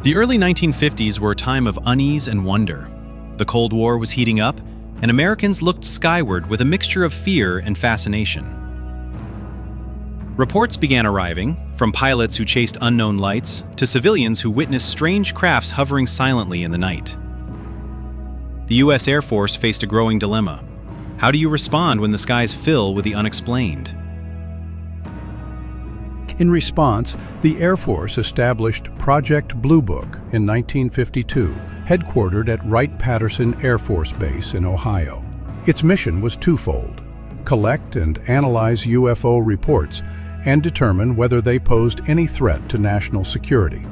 The early 1950s were a time of unease and wonder. The Cold War was heating up, and Americans looked skyward with a mixture of fear and fascination. Reports began arriving, from pilots who chased unknown lights to civilians who witnessed strange crafts hovering silently in the night. The U.S. Air Force faced a growing dilemma. How do you respond when the skies fill with the unexplained? In response, the Air Force established Project Bluebook in 1952, headquartered at Wright-Patterson Air Force Base in Ohio. Its mission was twofold: collect and analyze UFO reports and determine whether they posed any threat to national security.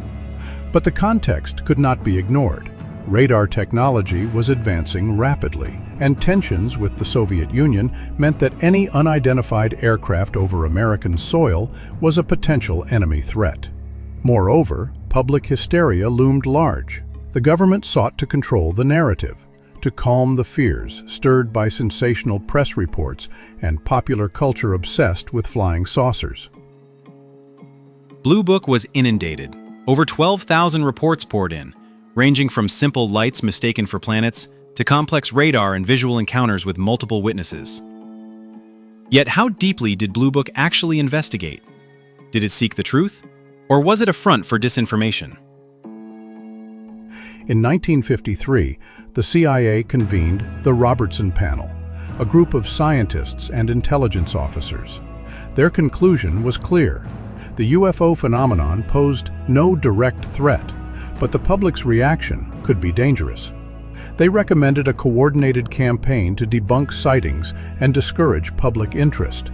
But the context could not be ignored. Radar technology was advancing rapidly, and tensions with the Soviet Union meant that any unidentified aircraft over American soil was a potential enemy threat. Moreover, public hysteria loomed large. The government sought to control the narrative, to calm the fears stirred by sensational press reports and popular culture obsessed with flying saucers. Bluebook was inundated. Over 12,000 reports poured in, ranging from simple lights mistaken for planets to complex radar and visual encounters with multiple witnesses. Yet how deeply did Bluebook actually investigate? Did it seek the truth? Or was it a front for disinformation? In 1953, the CIA convened the Robertson Panel, a group of scientists and intelligence officers. Their conclusion was clear. The UFO phenomenon posed no direct threat, but the public's reaction could be dangerous. They recommended a coordinated campaign to debunk sightings and discourage public interest.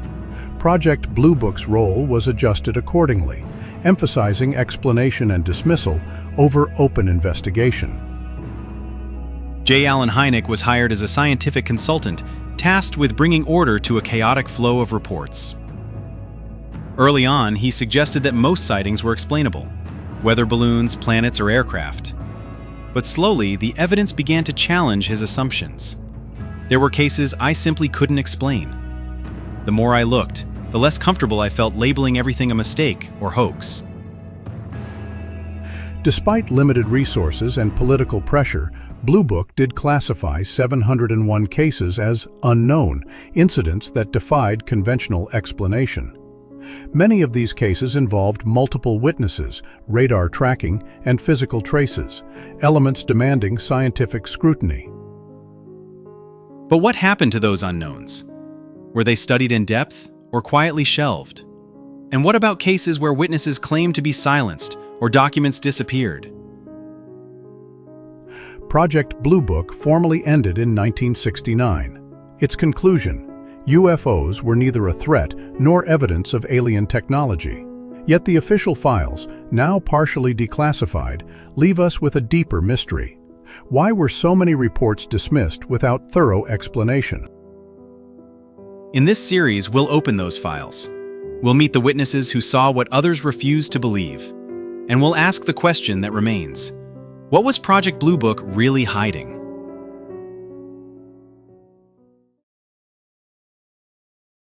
Project Bluebook's role was adjusted accordingly, emphasizing explanation and dismissal over open investigation. J. Allen Hynek was hired as a scientific consultant, tasked with bringing order to a chaotic flow of reports. Early on, he suggested that most sightings were explainable: weather balloons, planets, or aircraft. But slowly, the evidence began to challenge his assumptions. There were cases I simply couldn't explain. The more I looked, the less comfortable I felt labeling everything a mistake or hoax. Despite limited resources and political pressure, Bluebook did classify 701 cases as unknown, incidents that defied conventional explanation. Many of these cases involved multiple witnesses, radar tracking, and physical traces, elements demanding scientific scrutiny. But what happened to those unknowns? Were they studied in depth or quietly shelved? And what about cases where witnesses claimed to be silenced or documents disappeared? Project Bluebook formally ended in 1969. Its conclusion: UFOs were neither a threat nor evidence of alien technology. Yet the official files, now partially declassified, leave us with a deeper mystery. Why were so many reports dismissed without thorough explanation? In this series, we'll open those files. We'll meet the witnesses who saw what others refused to believe. And we'll ask the question that remains: what was Project Bluebook really hiding?